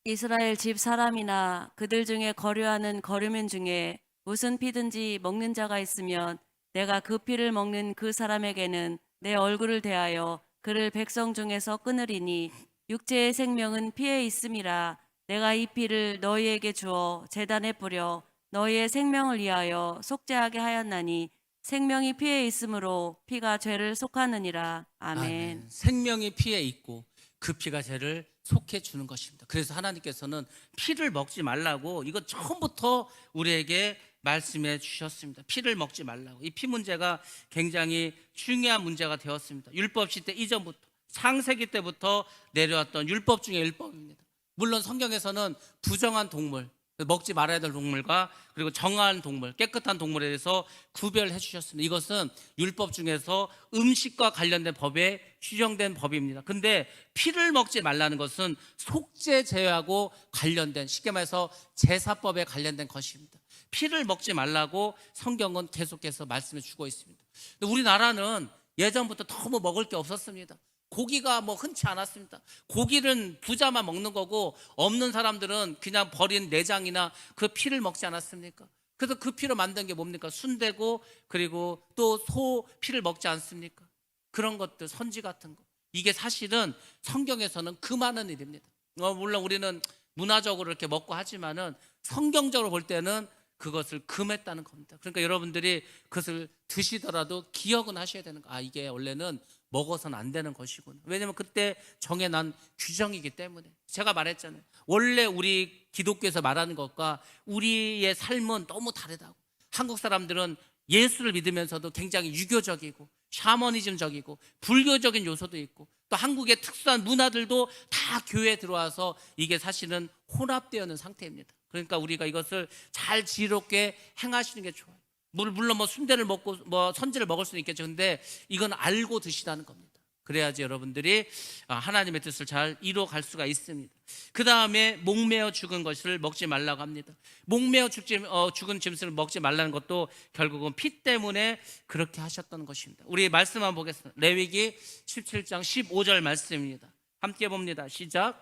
이스라엘 집 사람이나 그들 중에 거류하는 거류민 중에 무슨 피든지 먹는 자가 있으면 내가 그 피를 먹는 그 사람에게는 내 얼굴을 대하여 그를 백성 중에서 끊으리니 육체의 생명은 피에 있음이라. 내가 이 피를 너희에게 주어 제단에 뿌려 너희의 생명을 위하여 속죄하게 하였나니 생명이 피에 있으므로 피가 죄를 속하느니라. 아멘. 생명이 피에 있고 그 피가 죄를 속해 주는 것입니다. 그래서 하나님께서는 피를 먹지 말라고 이거 처음부터 우리에게 말씀해 주셨습니다. 피를 먹지 말라고. 이 피 문제가 굉장히 중요한 문제가 되었습니다. 율법 시대 이전부터 창세기 때부터 내려왔던 율법 중에 율법입니다. 물론 성경에서는 부정한 동물, 먹지 말아야 될 동물과 그리고 정한 동물, 깨끗한 동물에 대해서 구별해 주셨습니다. 이것은 율법 중에서 음식과 관련된 법에 규정된 법입니다. 근데 피를 먹지 말라는 것은 속죄 제하고 관련된, 쉽게 말해서 제사법에 관련된 것입니다. 피를 먹지 말라고 성경은 계속해서 말씀해 주고 있습니다. 근데 우리나라는 예전부터 너무 먹을 게 없었습니다. 고기가 뭐 흔치 않았습니다. 고기는 부자만 먹는 거고 없는 사람들은 그냥 버린 내장이나 그 피를 먹지 않았습니까? 그래서 그 피로 만든 게 뭡니까? 순대고 그리고 또 소 피를 먹지 않습니까? 그런 것들, 선지 같은 거. 이게 사실은 성경에서는 금하는 일입니다. 물론 우리는 문화적으로 이렇게 먹고 하지만은 성경적으로 볼 때는 그것을 금했다는 겁니다. 그러니까 여러분들이 그것을 드시더라도 기억은 하셔야 되는 거. 아, 이게 원래는 먹어서는 안 되는 것이구나. 왜냐하면 그때 정해난 규정이기 때문에. 제가 말했잖아요. 원래 우리 기독교에서 말하는 것과 우리의 삶은 너무 다르다고. 한국 사람들은 예수를 믿으면서도 굉장히 유교적이고 샤머니즘적이고 불교적인 요소도 있고 또 한국의 특수한 문화들도 다 교회에 들어와서 이게 사실은 혼합되어 있는 상태입니다. 그러니까 우리가 이것을 잘 지혜롭게 행하시는 게 좋아요. 물론 뭐 순대를 먹고 뭐 선지를 먹을 수는 있겠죠. 근데 이건 알고 드시라는 겁니다. 그래야지 여러분들이 하나님의 뜻을 잘 이루어갈 수가 있습니다. 그 다음에 목매어 죽은 것을 먹지 말라고 합니다. 목매어 죽은 짐승을 먹지 말라는 것도 결국은 피 때문에 그렇게 하셨던 것입니다. 우리 말씀 한번 보겠습니다. 레위기 17장 15절 말씀입니다. 함께 봅니다. 시작.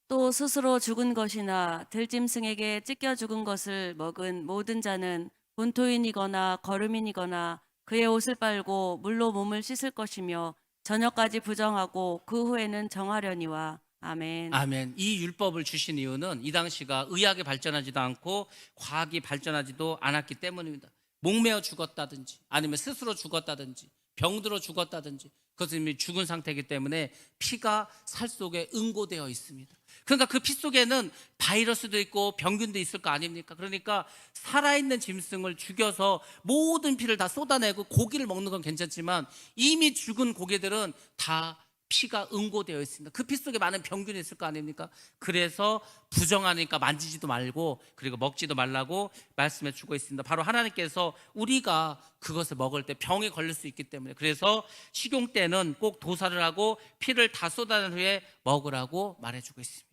또 스스로 죽은 것이나 들짐승에게 찢겨 죽은 것을 먹은 모든 자는 본토인이거나 거류민이거나 그의 옷을 빨고 물로 몸을 씻을 것이며 저녁까지 부정하고 그 후에는 정하려니와. 아멘. 아멘. 이 율법을 주신 이유는 이 당시가 의학이 발전하지도 않고 과학이 발전하지도 않았기 때문입니다. 목매어 죽었다든지 아니면 스스로 죽었다든지 병들어 죽었다든지 그것은 이미 죽은 상태이기 때문에 피가 살 속에 응고되어 있습니다. 그러니까 그 피 속에는 바이러스도 있고 병균도 있을 거 아닙니까? 그러니까 살아있는 짐승을 죽여서 모든 피를 다 쏟아내고 고기를 먹는 건 괜찮지만 이미 죽은 고기들은 다 피가 응고되어 있습니다. 그 피 속에 많은 병균이 있을 거 아닙니까? 그래서 부정하니까 만지지도 말고 그리고 먹지도 말라고 말씀해 주고 있습니다. 바로 하나님께서 우리가 그것을 먹을 때 병에 걸릴 수 있기 때문에 그래서 식용 때는 꼭 도살을 하고 피를 다 쏟아낸 후에 먹으라고 말해주고 있습니다.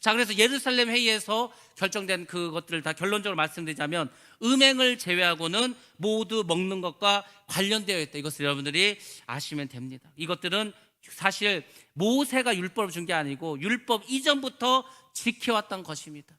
자, 그래서 예루살렘 회의에서 결정된 그것들을 다 결론적으로 말씀드리자면 음행을 제외하고는 모두 먹는 것과 관련되어 있다. 이것을 여러분들이 아시면 됩니다. 이것들은 사실 모세가 율법을 준 게 아니고 율법 이전부터 지켜왔던 것입니다.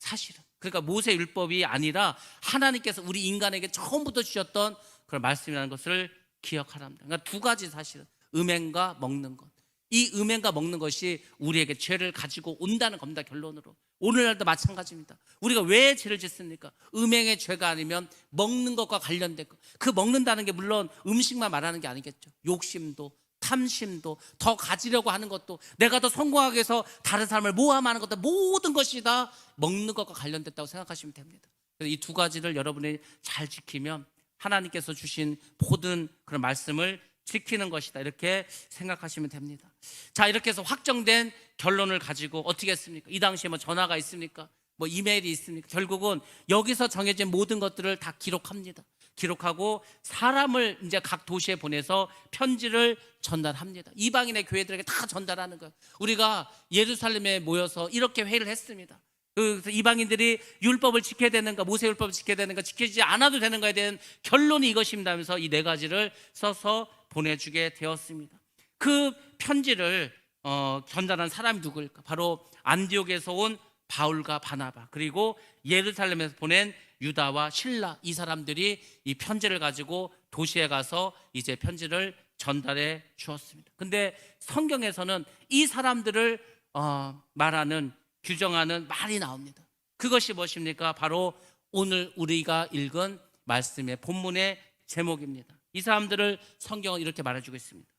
사실은 그러니까 모세 율법이 아니라 하나님께서 우리 인간에게 처음부터 주셨던 그런 말씀이라는 것을 기억하랍니다. 그러니까 두 가지 사실은 음행과 먹는 것. 이 음행과 먹는 것이 우리에게 죄를 가지고 온다는 겁니다. 결론으로 오늘날도 마찬가지입니다. 우리가 왜 죄를 짓습니까? 음행의 죄가 아니면 먹는 것과 관련된 것. 그 먹는다는 게 물론 음식만 말하는 게 아니겠죠. 욕심도 탐심도 더 가지려고 하는 것도 내가 더 성공하기 위해서 다른 사람을 모함하는 것도 모든 것이 다 먹는 것과 관련됐다고 생각하시면 됩니다. 그래서 이 두 가지를 여러분이 잘 지키면 하나님께서 주신 모든 그런 말씀을 지키는 것이다 이렇게 생각하시면 됩니다. 자, 이렇게 해서 확정된 결론을 가지고 어떻게 했습니까? 이 당시에 뭐 전화가 있습니까? 뭐 이메일이 있습니까? 결국은 여기서 정해진 모든 것들을 다 기록합니다. 기록하고 사람을 이제 각 도시에 보내서 편지를 전달합니다. 이방인의 교회들에게 다 전달하는 거예요. 우리가 예루살렘에 모여서 이렇게 회의를 했습니다. 그래서 이방인들이 율법을 지켜야 되는가, 모세 율법을 지켜야 되는가, 지키지 않아도 되는가에 대한 결론이 이것입니다 하면서 이 네 가지를 써서 보내주게 되었습니다. 그 편지를 전달한 사람이 누구일까? 바로 안디옥에서 온 바울과 바나바, 그리고 예루살렘에서 보낸 유다와 실라, 이 사람들이 이 편지를 가지고 도시에 가서 이제 편지를 전달해 주었습니다. 근데 성경에서는 이 사람들을 말하는, 규정하는 말이 나옵니다. 그것이 무엇입니까? 바로 오늘 우리가 읽은 말씀의 본문의 제목입니다. 이 사람들을 성경은 이렇게 말해주고 있습니다.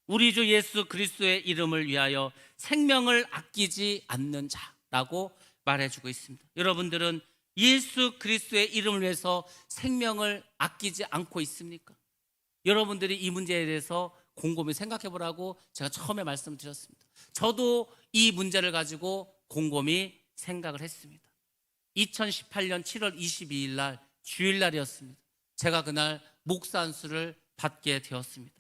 우리 주 예수 그리스도의 이름을 위하여 생명을 아끼지 않는 자라고 말해주고 있습니다. 여러분들은 예수 그리스도의 이름을 위해서 생명을 아끼지 않고 있습니까? 여러분들이 이 문제에 대해서 곰곰이 생각해 보라고 제가 처음에 말씀을 드렸습니다. 저도 이 문제를 가지고 곰곰이 생각을 했습니다. 2018년 7월 22일 날 주일날이었습니다. 제가 그날 목사 안수를 받게 되었습니다.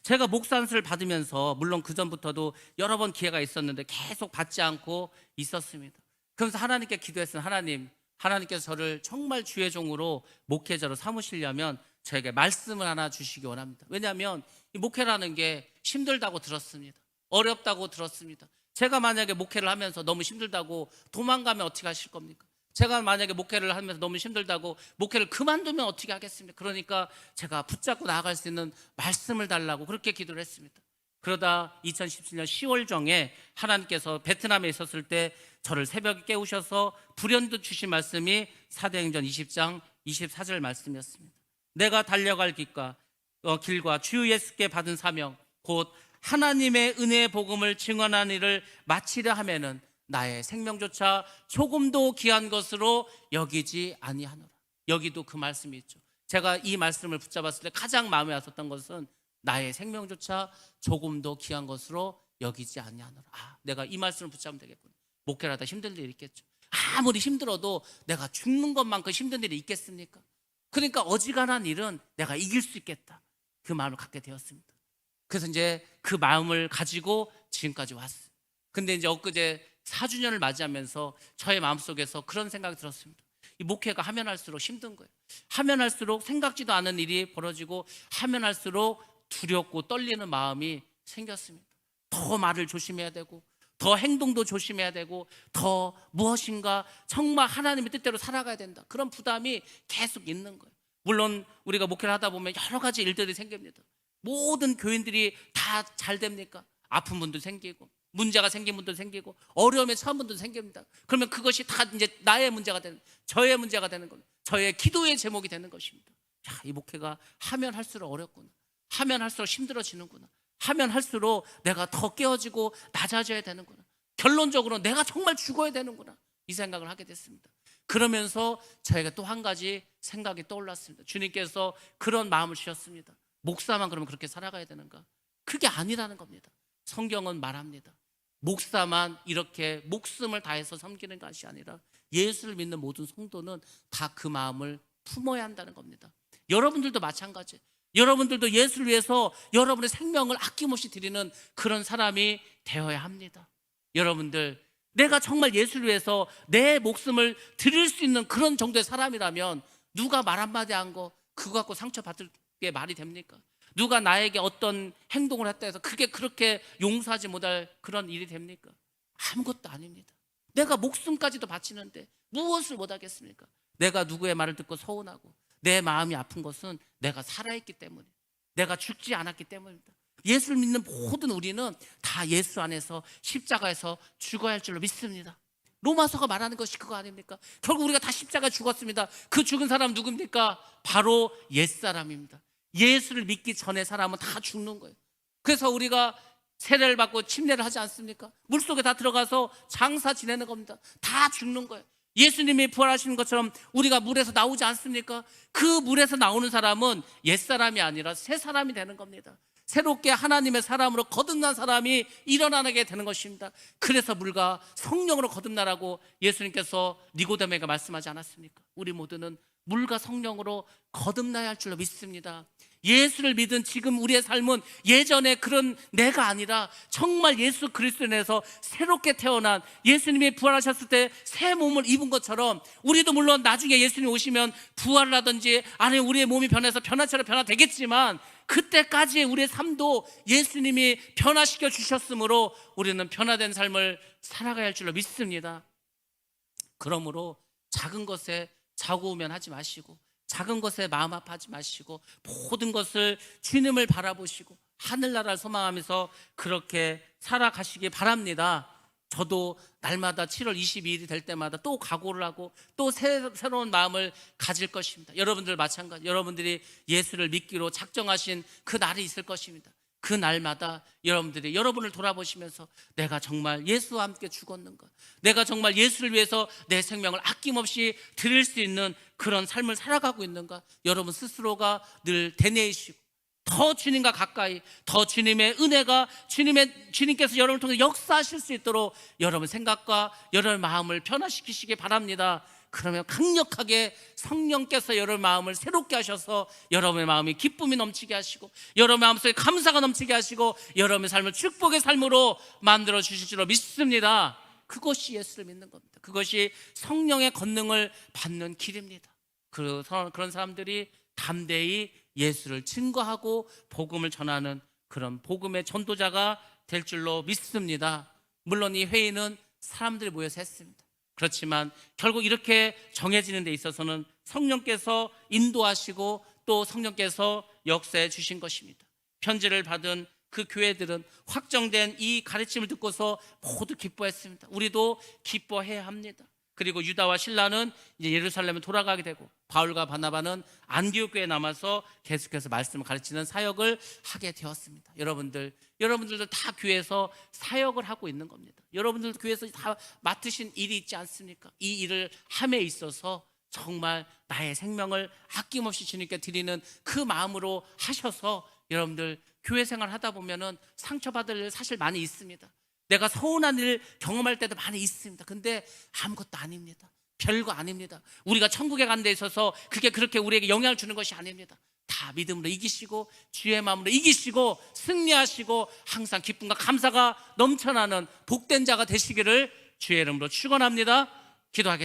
제가 목사 안수를 받으면서 물론 그 전부터도 여러 번 기회가 있었는데 계속 받지 않고 있었습니다. 그러면서 하나님께 기도했습니다. 하나님께서 저를 정말 주의 종으로 목회자로 삼으시려면 저에게 말씀을 하나 주시기 원합니다. 왜냐하면 이 목회라는 게 힘들다고 들었습니다. 어렵다고 들었습니다. 제가 만약에 목회를 하면서 너무 힘들다고 도망가면 어떻게 하실 겁니까? 제가 만약에 목회를 하면서 너무 힘들다고 목회를 그만두면 어떻게 하겠습니까? 그러니까 제가 붙잡고 나아갈 수 있는 말씀을 달라고 그렇게 기도를 했습니다. 그러다 2017년 10월 정에 하나님께서 베트남에 있었을 때 저를 새벽에 깨우셔서 불현듯 주신 말씀이 사도행전 20장 24절 말씀이었습니다. 내가 달려갈 길과 주 예수께 받은 사명 곧 하나님의 은혜의 복음을 증언하는 일을 마치려 하면은 나의 생명조차 조금도 귀한 것으로 여기지 아니하노라. 여기도 그 말씀이 있죠. 제가 이 말씀을 붙잡았을 때 가장 마음에 왔었던 것은 나의 생명조차 조금도 귀한 것으로 여기지 아니하노라. 내가 이 말씀을 붙잡으면 되겠구나. 목회를 하다 힘든 일이 있겠죠. 아무리 힘들어도 내가 죽는 것만큼 힘든 일이 있겠습니까? 그러니까 어지간한 일은 내가 이길 수 있겠다. 그 마음을 갖게 되었습니다. 그래서 이제 그 마음을 가지고 지금까지 왔어요. 근데 이제 엊그제 4주년을 맞이하면서 저의 마음속에서 그런 생각이 들었습니다. 이 목회가 하면 할수록 힘든 거예요. 하면 할수록 생각지도 않은 일이 벌어지고 하면 할수록 두렵고 떨리는 마음이 생겼습니다. 더 말을 조심해야 되고 더 행동도 조심해야 되고 더 무엇인가 정말 하나님의 뜻대로 살아가야 된다. 그런 부담이 계속 있는 거예요. 물론 우리가 목회를 하다 보면 여러 가지 일들이 생깁니다. 모든 교인들이 다 잘 됩니까? 아픈 분도 생기고 문제가 생긴 분도 생기고 어려움에 처한 분도 생깁니다. 그러면 그것이 다 이제 나의 문제가 되는, 저의 문제가 되는 겁니다. 저의 기도의 제목이 되는 것입니다. 야, 이 목회가 하면 할수록 어렵구나. 하면 할수록 힘들어지는구나. 하면 할수록 내가 더 깨어지고 낮아져야 되는구나. 결론적으로 내가 정말 죽어야 되는구나. 이 생각을 하게 됐습니다. 그러면서 저희가 또 한 가지 생각이 떠올랐습니다. 주님께서 그런 마음을 주셨습니다. 목사만 그러면 그렇게 살아가야 되는가? 그게 아니라는 겁니다. 성경은 말합니다. 목사만 이렇게 목숨을 다해서 섬기는 것이 아니라 예수를 믿는 모든 성도는 다 그 마음을 품어야 한다는 겁니다. 여러분들도 마찬가지예요. 여러분들도 예수를 위해서 여러분의 생명을 아낌없이 드리는 그런 사람이 되어야 합니다. 여러분들, 내가 정말 예수를 위해서 내 목숨을 드릴 수 있는 그런 정도의 사람이라면 누가 말 한마디 한 거 그거 갖고 상처받을 게 말이 됩니까? 누가 나에게 어떤 행동을 했다 해서 그게 그렇게 용서하지 못할 그런 일이 됩니까? 아무것도 아닙니다. 내가 목숨까지도 바치는데 무엇을 못하겠습니까? 내가 누구의 말을 듣고 서운하고 내 마음이 아픈 것은 내가 살아있기 때문에, 내가 죽지 않았기 때문입니다. 예수를 믿는 모든 우리는 다 예수 안에서 십자가에서 죽어야 할 줄로 믿습니다. 로마서가 말하는 것이 그거 아닙니까? 결국 우리가 다 십자가에 죽었습니다. 그 죽은 사람 누굽니까? 바로 옛사람입니다. 예수를 믿기 전에 사람은 다 죽는 거예요. 그래서 우리가 세례를 받고 침례를 하지 않습니까? 물속에 다 들어가서 장사 지내는 겁니다. 다 죽는 거예요. 예수님이 부활하시는 것처럼 우리가 물에서 나오지 않습니까? 그 물에서 나오는 사람은 옛사람이 아니라 새 사람이 되는 겁니다. 새롭게 하나님의 사람으로 거듭난 사람이 일어나게 되는 것입니다. 그래서 물과 성령으로 거듭나라고 예수님께서 니고데모에게 말씀하지 않았습니까? 우리 모두는 물과 성령으로 거듭나야 할 줄로 믿습니다. 예수를 믿은 지금 우리의 삶은 예전에 그런 내가 아니라 정말 예수 그리스도 안에서 새롭게 태어난, 예수님이 부활하셨을 때 새 몸을 입은 것처럼 우리도 물론 나중에 예수님 오시면 부활을 하든지 아니면 우리의 몸이 변해서 변화처럼 변화되겠지만 그때까지의 우리의 삶도 예수님이 변화시켜 주셨으므로 우리는 변화된 삶을 살아가야 할 줄로 믿습니다. 그러므로 작은 것에 좌고우면 하지 마시고 작은 것에 마음 아파하지 마시고 모든 것을 주님을 바라보시고 하늘나라를 소망하면서 그렇게 살아가시기 바랍니다. 저도 날마다 7월 22일이 될 때마다 또 각오를 하고 또 새로운 마음을 가질 것입니다. 여러분들 마찬가지, 여러분들이 예수를 믿기로 작정하신 그 날이 있을 것입니다. 그 날마다 여러분들이 여러분을 돌아보시면서 내가 정말 예수와 함께 죽었는가, 내가 정말 예수를 위해서 내 생명을 아낌없이 드릴 수 있는 그런 삶을 살아가고 있는가, 여러분 스스로가 늘 되뇌이시고 더 주님과 가까이, 더 주님의 은혜가 주님께서 여러분을 통해 역사하실 수 있도록 여러분 생각과 여러분 마음을 변화시키시기 바랍니다. 그러면 강력하게 성령께서 여러분 마음을 새롭게 하셔서 여러분의 마음이 기쁨이 넘치게 하시고 여러분 마음속에 감사가 넘치게 하시고 여러분의 삶을 축복의 삶으로 만들어 주실 줄로 믿습니다. 그것이 예수를 믿는 겁니다. 그것이 성령의 권능을 받는 길입니다. 그런 사람들이 담대히 예수를 증거하고 복음을 전하는 그런 복음의 전도자가 될 줄로 믿습니다. 물론 이 회의는 사람들이 모여서 했습니다. 그렇지만 결국 이렇게 정해지는 데 있어서는 성령께서 인도하시고 또 성령께서 역사해 주신 것입니다. 편지를 받은 그 교회들은 확정된 이 가르침을 듣고서 모두 기뻐했습니다. 우리도 기뻐해야 합니다. 그리고 유다와 실라는 이제 예루살렘에 돌아가게 되고 바울과 바나바는 안디옥 교회에 남아서 계속해서 말씀을 가르치는 사역을 하게 되었습니다. 여러분들도 다 교회에서 사역을 하고 있는 겁니다. 여러분들도 교회에서 다 맡으신 일이 있지 않습니까? 이 일을 함에 있어서 정말 나의 생명을 아낌없이 주님께 드리는 그 마음으로 하셔서 여러분들 교회 생활 하다 보면은 상처받을 일 사실 많이 있습니다. 내가 서운한 일 경험할 때도 많이 있습니다. 근데 아무것도 아닙니다. 별거 아닙니다. 우리가 천국에 가는 데 있어서 그게 그렇게 우리에게 영향을 주는 것이 아닙니다. 다 믿음으로 이기시고 주의 마음으로 이기시고 승리하시고 항상 기쁨과 감사가 넘쳐나는 복된 자가 되시기를 주의 이름으로 축원합니다. 기도하겠습니다.